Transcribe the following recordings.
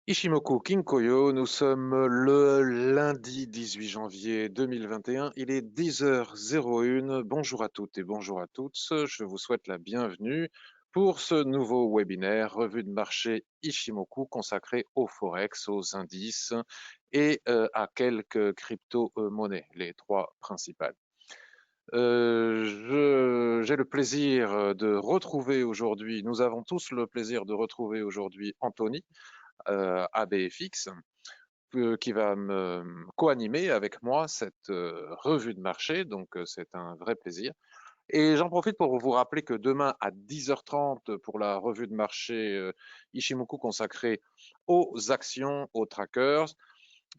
Ishimoku Kinkoyo, nous sommes le lundi 18 janvier 2021, il est 10h01. Bonjour à toutes et bonjour à toutes, je vous souhaite la bienvenue pour ce nouveau webinaire revue de marché Ishimoku consacré aux forex, aux indices et à quelques crypto-monnaies, les trois principales. J'ai le plaisir de retrouver aujourd'hui, nous avons tous le plaisir de retrouver aujourd'hui Anthony, ABFX, qui va me co-animer avec moi cette revue de marché, donc c'est un vrai plaisir. Et j'en profite pour vous rappeler que demain à 10h30 pour la revue de marché Ishimoku consacrée aux actions, aux trackers,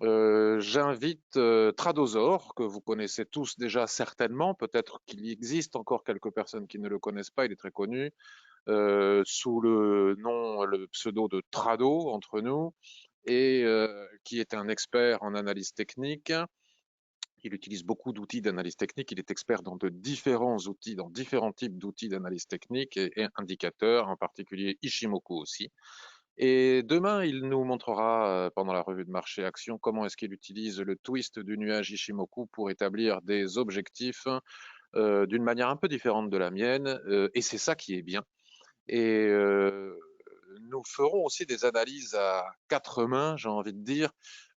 j'invite Tradosaur, que vous connaissez tous déjà certainement, peut-être qu'il existe encore quelques personnes qui ne le connaissent pas, il est très connu, sous le nom, le pseudo de Trado entre nous, et qui est un expert en analyse technique. Il utilise beaucoup d'outils d'analyse technique. Il est expert dans de différents outils, dans différents types d'outils d'analyse technique et indicateurs, en particulier Ishimoku aussi. Et demain, il nous montrera pendant la revue de marché action comment est-ce qu'il utilise le twist du nuage Ishimoku pour établir des objectifs d'une manière un peu différente de la mienne. Et c'est ça qui est bien. Et nous ferons aussi des analyses à quatre mains, j'ai envie de dire,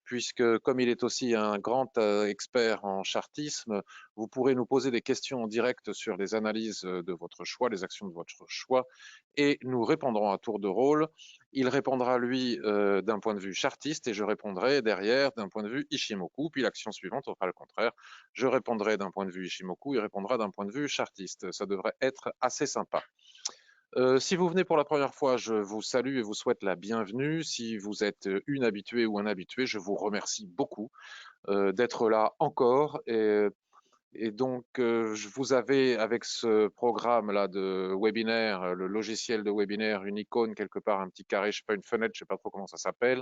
puisque comme il est aussi un grand expert en chartisme, vous pourrez nous poser des questions en direct sur les analyses de votre choix, les actions de votre choix, et nous répondrons à tour de rôle. Il répondra, lui, d'un point de vue chartiste, et je répondrai derrière d'un point de vue Ishimoku, puis l'action suivante, on fera le contraire. Je répondrai d'un point de vue Ishimoku, il répondra d'un point de vue chartiste. Ça devrait être assez sympa. Si vous venez pour la première fois, je vous salue et vous souhaite la bienvenue. Si vous êtes une habituée ou un habitué, je vous remercie beaucoup d'être là encore. Et donc, je vous avais avec ce programme-là de webinaire, le logiciel de webinaire, une icône quelque part, un petit carré, je sais pas, une fenêtre, je sais pas trop comment ça s'appelle,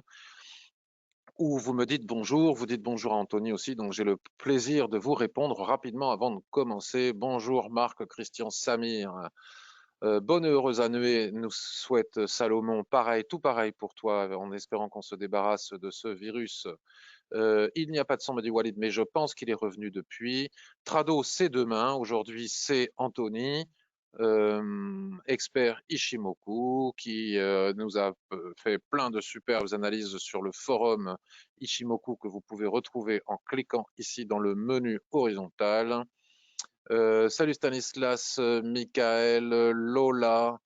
où vous me dites bonjour, vous dites bonjour à Anthony aussi. Donc, j'ai le plaisir de vous répondre rapidement avant de commencer. Bonjour Marc, Christian, Samir. Bonne et heureuse année nous souhaite Salomon. Pareil, tout pareil pour toi, en espérant qu'on se débarrasse de ce virus. Il n'y a pas de son, me dit Walid, mais je pense qu'il est revenu depuis. Trado, c'est demain. Aujourd'hui, c'est Anthony, expert Ishimoku, qui nous a fait plein de superbes analyses sur le forum Ishimoku que vous pouvez retrouver en cliquant ici dans le menu horizontal. Salut Stanislas, Michael, Lola,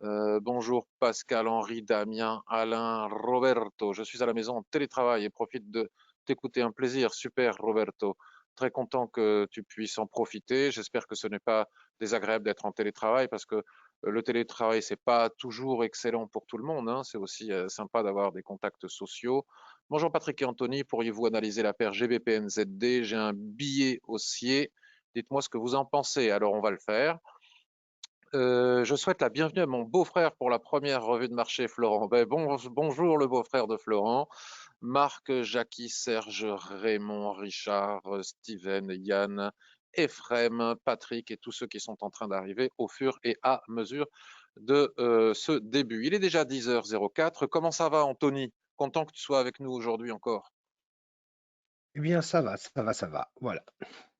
bonjour Pascal, Henri, Damien, Alain, Roberto. Je suis à la maison en télétravail et profite de t'écouter. Un plaisir, super Roberto. Très content que tu puisses en profiter. J'espère que ce n'est pas désagréable d'être en télétravail parce que le télétravail, c'est pas toujours excellent pour tout le monde, hein. C'est aussi sympa d'avoir des contacts sociaux. Bonjour Patrick et Anthony, pourriez-vous analyser la paire GBPNZD? J'ai un billet haussier. Dites-moi ce que vous en pensez. Alors on va le faire. Je souhaite la bienvenue à mon beau-frère pour la première revue de marché, Florent. Bonjour le beau-frère de Florent. Marc, Jackie, Serge, Raymond, Richard, Steven, Yann, Ephrem, Patrick et tous ceux qui sont en train d'arriver au fur et à mesure de ce début. Il est déjà 10h04. Comment ça va, Anthony? Content que tu sois avec nous aujourd'hui encore. Eh bien, ça va, ça va, ça va. Voilà.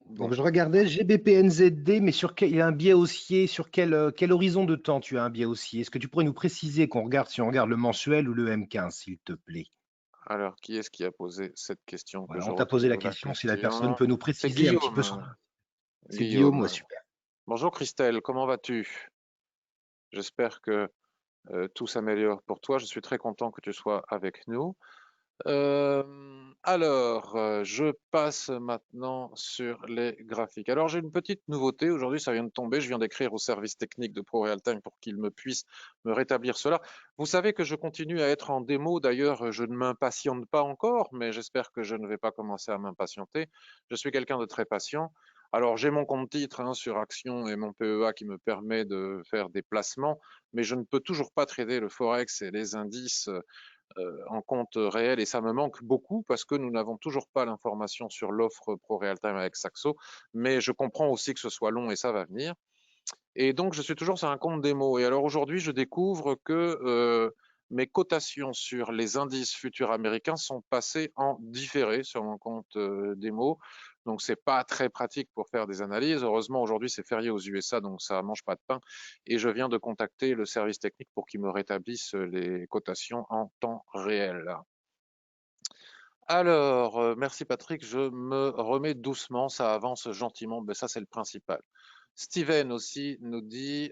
Bon. Donc, je regardais GBPNZD, mais sur quel, il y a un biais haussier, sur quel horizon de temps tu as un biais haussier? Est-ce que tu pourrais nous préciser qu'on regarde si on regarde le mensuel ou le M15, s'il te plaît? Alors, qui est-ce qui a posé cette question que Voilà, je on t'a posé la retrouve la question, si la personne question? peut nous C'est préciser un petit peu son. Guillaume. C'est Guillaume, ouais, Guillaume. super. Bonjour Christelle, comment vas-tu? J'espère que tout s'améliore pour toi. Je suis très content que tu sois avec nous. Je passe maintenant sur les graphiques. Alors, j'ai une petite nouveauté. Aujourd'hui, ça vient de tomber. Je viens d'écrire au service technique de ProRealTime pour qu'il me puisse me rétablir cela. Vous savez que je continue à être en démo. D'ailleurs, je ne m'impatiente pas encore, mais j'espère que je ne vais pas commencer à m'impatienter. Je suis quelqu'un de très patient. Alors, j'ai mon compte titre hein, sur Action et mon PEA qui me permet de faire des placements, mais je ne peux toujours pas trader le Forex et les indices en compte réel et ça me manque beaucoup parce que nous n'avons toujours pas l'information sur l'offre Pro Realtime avec Saxo, mais je comprends aussi que ce soit long et ça va venir. Et donc, je suis toujours sur un compte démo. Et alors aujourd'hui, je découvre que mes cotations sur les indices futurs américains sont passées en différé sur mon compte démo. Donc, c'est pas très pratique pour faire des analyses. Heureusement, aujourd'hui, c'est férié aux USA, donc ça mange pas de pain. Et je viens de contacter le service technique pour qu'ils me rétablissent les cotations en temps réel. Alors, merci Patrick, je me remets doucement, ça avance gentiment, mais ça c'est le principal. Steven aussi nous dit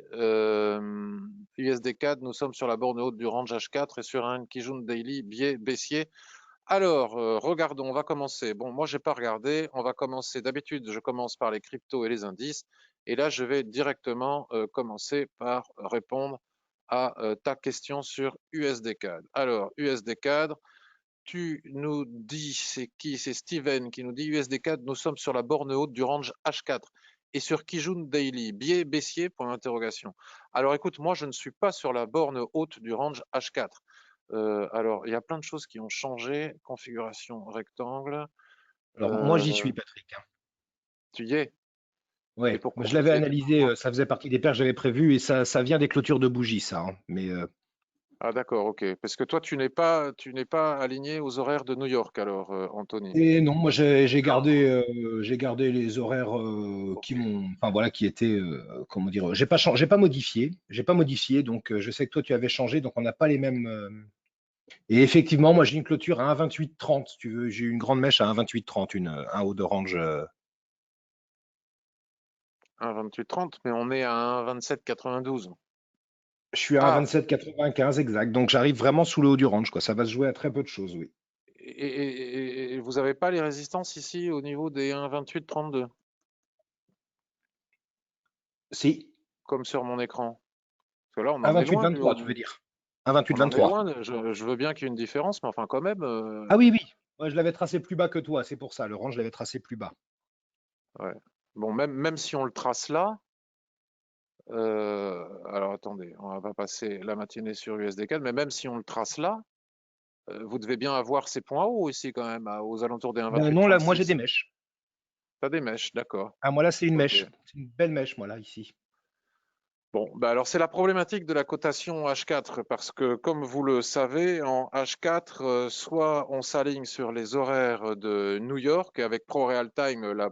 USD CAD, nous sommes sur la borne haute du range H4 et sur un Kijun Daily biais baissier. Alors, regardons, on va commencer. Bon, moi j'ai pas regardé, on va commencer. D'habitude, je commence par les cryptos et les indices, et là je vais directement commencer par répondre à ta question sur USD CAD. Alors, USD CAD. Tu nous dis, c'est qui? C'est Steven qui nous dit USD4, nous sommes sur la borne haute du range H4 et sur Kijun Daily, biais baissier, point d'interrogation. Alors écoute, moi je ne suis pas sur la borne haute du range H4. Alors il y a plein de choses qui ont changé. Configuration rectangle. Alors, moi, j'y Euh, suis, Patrick, hein. Tu y es. Et Ouais, moi, pourquoi je tu l'avais y es? analysé, ça faisait partie des paires que j'avais prévues et ça vient des clôtures de bougies, ça, hein. Mais Ah d'accord, ok. Parce que toi tu n'es pas aligné aux horaires de New York alors, Anthony. et non, moi j'ai gardé les horaires qui Ok. m'ont, enfin voilà, qui étaient, comment dire, j'ai pas modifié, donc je sais que toi tu avais changé, donc on n'a pas les mêmes. Et effectivement, moi j'ai une clôture à 1,2830, si tu veux, j'ai une grande mèche à 1,2830, un haut d'orange. Un 28,30, mais on est à un 27,92. Je suis à Ah, 1,2795 exact, donc j'arrive vraiment sous le haut du range, quoi. Ça va se jouer à très peu de choses, oui. et vous n'avez pas les résistances ici au niveau des 1,28-32, Si, comme sur mon écran. Parce que là, on en est loin du 1,2823, haut tu veux du... dire. On en est 1,2823. loin. Je veux bien qu'il y ait une différence, mais enfin quand même. Ah oui, oui. Moi, je l'avais tracé plus bas que toi, c'est pour ça. Le range, je l'avais tracé plus bas. Ouais. Bon, même si on le trace là, alors attendez, on va pas passer la matinée sur USD4, mais même si on le trace là, vous devez bien avoir ces points hauts ici quand même, aux alentours des Ben non, là, moi, j'ai 1,28-36. des mèches. T'as des mèches, d'accord. Ah, moi, là, c'est une Ok. mèche. C'est une belle mèche, moi, là, ici. Bon, bah alors c'est la problématique de la cotation H4 parce que comme vous le savez, en H4, soit on s'aligne sur les horaires de New York avec Pro Time, on a la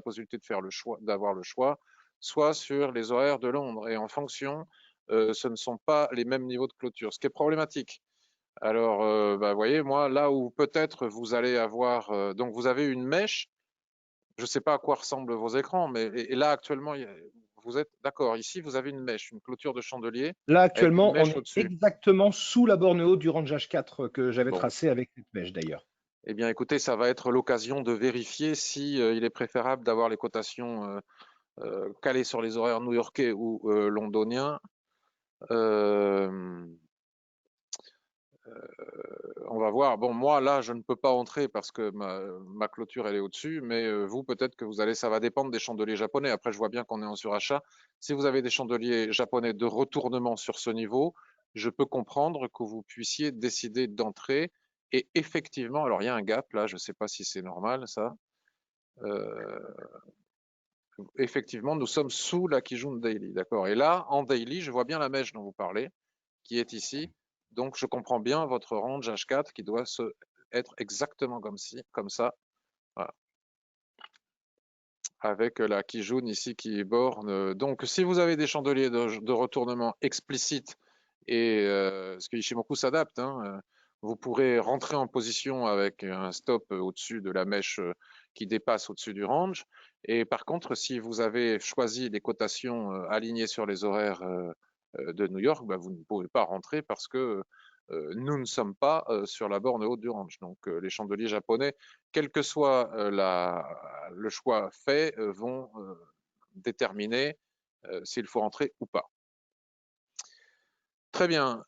possibilité de faire le choix, d'avoir le choix, soit sur les horaires de Londres et en fonction, ce ne sont pas les mêmes niveaux de clôture, ce qui est problématique. Alors, bah, vous voyez, moi là où peut-être vous allez avoir, donc vous avez une mèche. Je ne sais pas à quoi ressemblent vos écrans, mais et là actuellement, vous êtes d'accord. Ici, vous avez une mèche, une clôture de chandelier Là, avec une actuellement, on mèche est au-dessus. exactement sous la borne haute du range H4 que j'avais Bon, tracé avec cette mèche, d'ailleurs. eh bien, écoutez, ça va être l'occasion de vérifier si il est préférable d'avoir les cotations calées sur les horaires new-yorkais ou londoniens. Euh, on va voir. Bon, moi, là, je ne peux pas entrer parce que ma clôture, elle est au-dessus, mais vous, peut-être que vous allez, ça va dépendre des chandeliers japonais. Après, je vois bien qu'on est en surachat. Si vous avez des chandeliers japonais de retournement sur ce niveau, je peux comprendre que vous puissiez décider d'entrer. Et effectivement, alors il y a un gap là, je ne sais pas si c'est normal ça. Euh, Effectivement, nous sommes sous la Kijun Daily, d'accord. Et là, en daily, je vois bien la mèche dont vous parlez, qui est ici. Donc, je comprends bien votre range H4 qui doit être exactement comme ça, voilà, avec la Kijun ici qui borne. Donc, si vous avez des chandeliers de retournement explicites et ce que Ishimoku s'adapte, hein, vous pourrez rentrer en position avec un stop au-dessus de la mèche qui dépasse au-dessus du range. Et par contre, si vous avez choisi les cotations alignées sur les horaires de New York, bah, vous ne pouvez pas rentrer parce que nous ne sommes pas sur la borne haute du range. Donc les chandeliers japonais, quel que soit le choix fait, vont déterminer s'il faut rentrer ou pas. Très bien.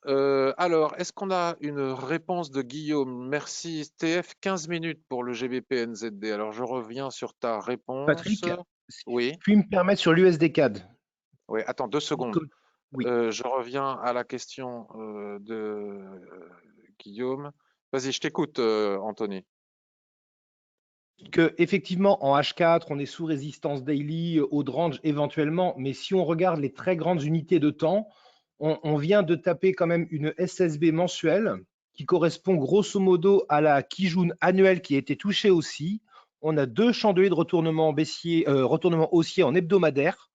Alors, est-ce qu'on a une réponse de Guillaume? Merci. TF, 15 minutes pour le GBP NZD. Alors, je reviens sur ta réponse. Patrick, si Oui, je puis me permettre sur l'USD CAD. oui. Attends 2 secondes. Oui. Je reviens à la question de Guillaume. Vas-y, je t'écoute, Anthony. Que effectivement en H4, on est sous résistance daily, haut de range éventuellement, mais si on regarde les très grandes unités de temps, on vient de taper quand même une SSB mensuelle qui correspond grosso modo à la Kijun annuelle qui a été touchée aussi. On a 2 chandeliers de retournement baissier, retournement haussier en hebdomadaire,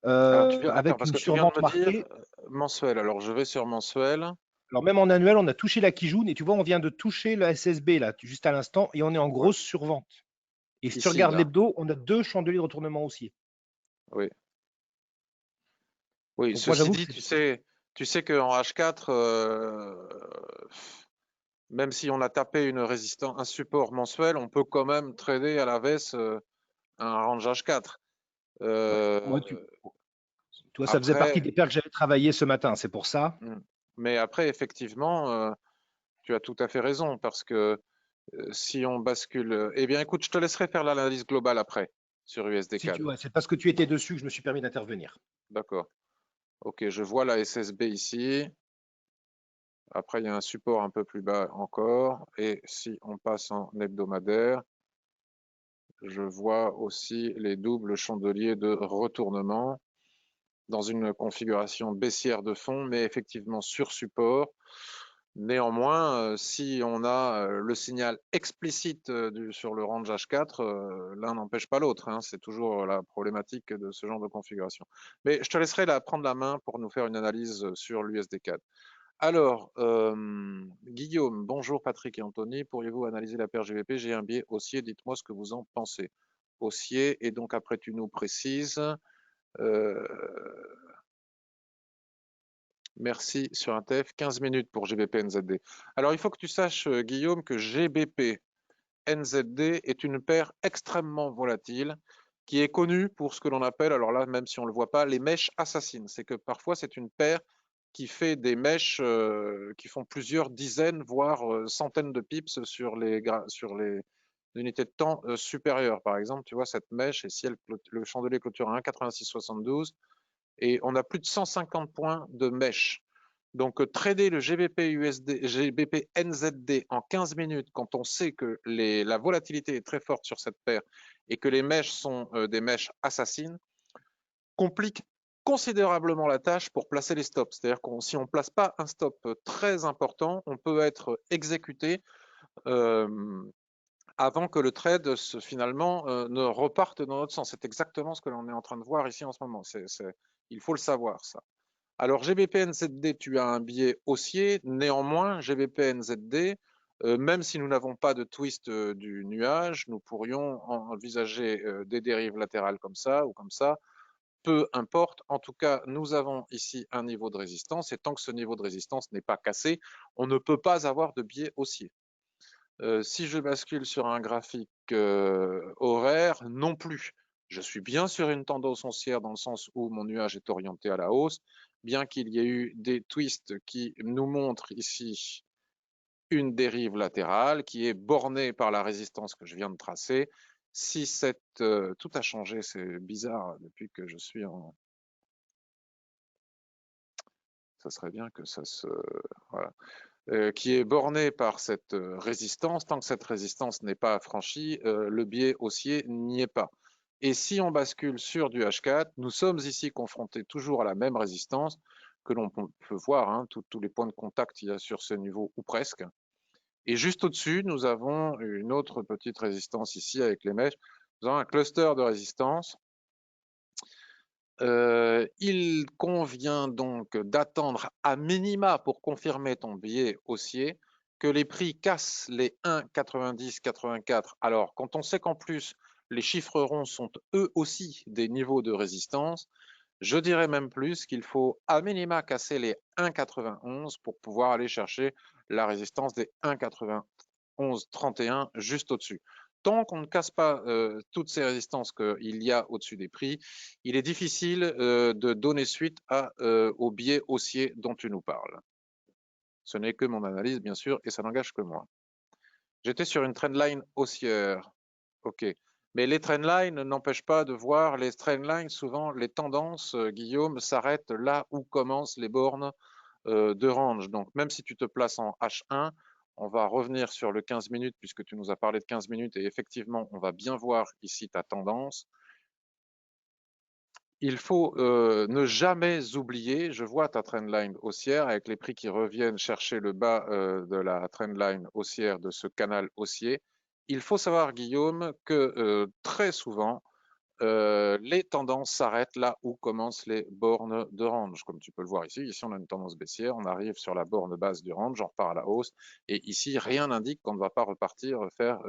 Attends, avec parce une que tu viens de survente me dire marquée. mensuel. Alors, je vais sur mensuel. Alors même en annuel, on a touché la Kijun et tu vois, on vient de toucher la SSB là, juste à l'instant, et on est en Ouais. grosse survente. Et si tu Ici, regardes là. l'hebdo, on a 2 chandeliers de retournement haussier. Oui. Oui, Donc moi, ceci j'avoue que dit, c'est tu sais qu'en H4, même si on a tapé une résistance, un support mensuel, on peut quand même trader à la baisse un range H4. ouais, Euh, moi, toi, ça faisait partie après, des paires que j'avais travaillé ce matin, c'est pour ça. hmm, mais après, effectivement, tu as tout à fait raison parce que si on bascule, eh bien, écoute, je te laisserai faire l'analyse globale après sur USD Si CAD. tu vois, c'est parce que tu étais dessus que je me suis permis d'intervenir. D'accord. Ok, je vois la SSB ici. Après, il y a un support un peu plus bas encore. Et si on passe en hebdomadaire, je vois aussi les doubles chandeliers de retournement dans une configuration baissière de fond, mais effectivement sur support. Néanmoins, si on a le signal explicite sur le range H4, l'un n'empêche pas l'autre, hein. C'est toujours la problématique de ce genre de configuration. Mais je te laisserai prendre la main pour nous faire une analyse sur l'USD4. Alors, Guillaume, bonjour Patrick et Anthony. Pourriez-vous analyser la paire GBP? J'ai un biais haussier, dites-moi ce que vous en pensez. Haussier, et donc après tu nous précises. Euh, Merci sur un TF, 15 minutes pour GBP NZD. Alors il faut que tu saches, Guillaume, que GBP NZD est une paire extrêmement volatile qui est connue pour ce que l'on appelle, alors là, même si on ne le voit pas, les mèches assassines. C'est que parfois c'est une paire qui fait des mèches qui font plusieurs dizaines, voire centaines de pips sur les unités de temps supérieures. Par exemple, tu vois cette mèche, et si le chandelier clôture à 1,8672, et on a plus de 150 points de mèche. Donc, trader le GBP USD, GBP NZD en 15 minutes quand on sait que la volatilité est très forte sur cette paire et que les mèches sont des mèches assassines, complique considérablement la tâche pour placer les stops. C'est-à-dire que si on ne place pas un stop très important, on peut être exécuté euh, avant que le trade finalement ne reparte dans notre sens. C'est exactement ce que l'on est en train de voir ici en ce moment. Il faut le savoir, ça. Alors, GBP-NZD, tu as un biais haussier. Néanmoins, GBP-NZD, même si nous n'avons pas de twist du nuage, nous pourrions envisager des dérives latérales comme ça ou comme ça. Peu importe. En tout cas, nous avons ici un niveau de résistance. Et tant que ce niveau de résistance n'est pas cassé, on ne peut pas avoir de biais haussier. Si je bascule sur un graphique horaire, non plus. Je suis bien sur une tendance haussière dans le sens où mon nuage est orienté à la hausse, bien qu'il y ait eu des twists qui nous montrent ici une dérive latérale qui est bornée par la résistance que je viens de tracer. Si tout a changé, c'est bizarre depuis que je suis en... Ça serait bien que ça se... Voilà. Qui est borné par cette résistance. Tant que cette résistance n'est pas franchie, le biais haussier n'y est pas. Et si on bascule sur du H4, nous sommes ici confrontés toujours à la même résistance que l'on peut voir, hein, tous les points de contact qu'il y a sur ce niveau, ou presque. Et juste au-dessus, nous avons une autre petite résistance ici avec les mèches. Nous avons un cluster de résistance. Il convient donc d'attendre à minima pour confirmer ton biais haussier que les prix cassent les 1,90-84. Alors, quand on sait qu'en plus les chiffres ronds sont eux aussi des niveaux de résistance, je dirais même plus qu'il faut à minima casser les 1,91 pour pouvoir aller chercher la résistance des 1,91-31 juste au-dessus. Tant qu'on ne casse pas toutes ces résistances qu'il y a au-dessus des prix, il est difficile de donner suite au biais haussier dont tu nous parles. Ce n'est que mon analyse, bien sûr, et ça n'engage que moi. J'étais sur une trendline haussière. OK. Mais les trendlines n'empêchent pas de voir les trendlines. Souvent, les tendances, Guillaume, s'arrêtent là où commencent les bornes de range. Donc, même si tu te places en H1, on va revenir sur le 15 minutes puisque tu nous as parlé de 15 minutes et effectivement, on va bien voir ici ta tendance. Il faut ne jamais oublier, je vois ta trendline haussière avec les prix qui reviennent chercher le bas de la trendline haussière de ce canal haussier. Il faut savoir, Guillaume, que très souvent, les tendances s'arrêtent là où commencent les bornes de range. Comme tu peux le voir ici, ici on a une tendance baissière, on arrive sur la borne basse du range, on repart à la hausse, et ici rien n'indique qu'on ne va pas repartir faire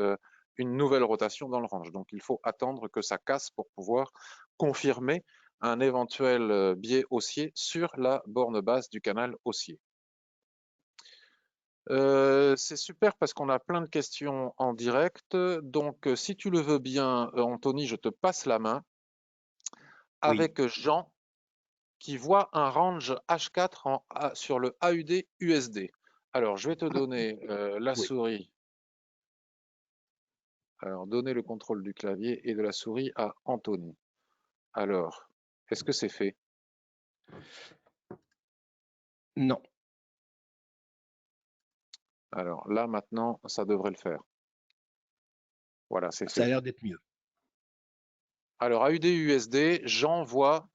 une nouvelle rotation dans le range. Donc il faut attendre que ça casse pour pouvoir confirmer un éventuel biais haussier sur la borne basse du canal haussier. C'est super parce qu'on a plein de questions en direct. Donc, si tu le veux bien, Anthony, je te passe la main Oui. avec Jean qui voit un range H4 sur le AUD USD. Alors, je vais te donner la Oui. souris. Alors, donner le contrôle du clavier et de la souris à Anthony. Alors, est-ce que c'est fait? Non. Alors là, maintenant, ça devrait le faire. Voilà, c'est Ça a fait. l'air d'être mieux. Alors, AUD USD, Jean voit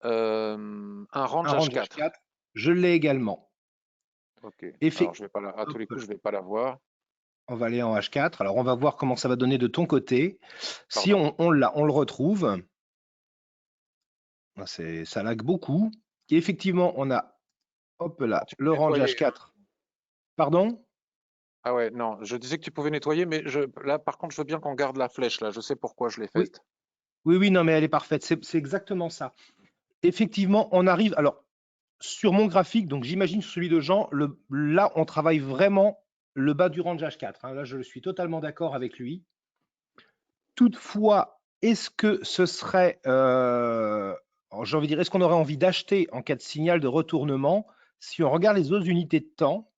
un range Un range H4. H4, je l'ai également. Ok. Alors, Effet. je vais pas à tous Hop les coups, là. je vais pas la voir. On va aller en H4. Alors, on va voir comment ça va donner de ton côté. Si Pardon. on le retrouve, ça lag beaucoup. Et effectivement, on a, hop Ah, là, tu peux le range nettoyer. H4. Pardon? Ah ouais, non, je disais que tu pouvais nettoyer, mais là, par contre, je veux bien qu'on garde la flèche, là. Je sais pourquoi je l'ai Oui, faite. oui, oui, non, mais elle est parfaite. C'est exactement ça. Effectivement, on arrive. Alors, sur mon graphique, donc j'imagine sur celui de Jean, là, on travaille vraiment le bas du range H4, hein. Là, je suis totalement d'accord avec lui. Toutefois, est-ce que ce serait, j'ai envie de dire, est-ce qu'on aurait envie d'acheter en cas de signal de retournement? Si on regarde les autres unités de temps,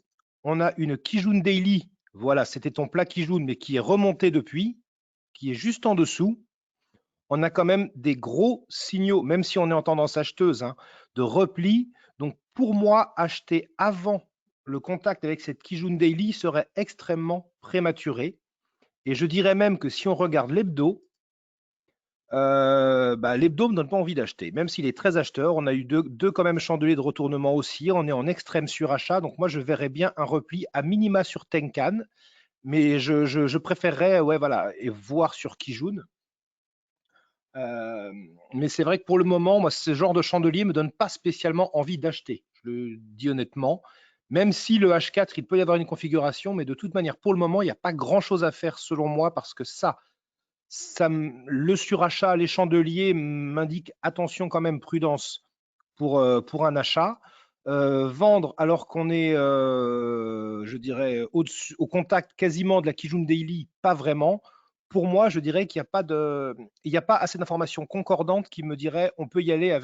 on a une Kijun Daily, voilà, c'était ton plat Kijun, mais qui est remonté depuis, qui est juste en dessous. On a quand même des gros signaux, même si on est en tendance acheteuse, hein, de repli. Donc, pour moi, acheter avant le contact avec cette Kijun Daily serait extrêmement prématuré. Et je dirais même que si on regarde l'hebdo, l'hebdo ne me donne pas envie d'acheter, même s'il est très acheteur. On a eu deux quand même chandeliers de retournement aussi. On est en extrême surachat. Donc, moi, je verrais bien un repli à minima sur Tenkan. Mais je préférerais voilà, et voir sur Kijun. Mais c'est vrai que pour le moment, moi, ce genre de chandelier ne me donne pas spécialement envie d'acheter. Je le dis honnêtement. Même si le H4, il peut y avoir une configuration, mais de toute manière, pour le moment, il n'y a pas grand-chose à faire selon moi parce que le surachat, les chandeliers m'indiquent attention quand même, prudence pour un achat. Vendre alors qu'on est, je dirais, au contact quasiment de la Kijun Daily, pas vraiment. Pour moi, je dirais qu'il n'y a pas assez d'informations concordantes qui me diraient on peut y aller avec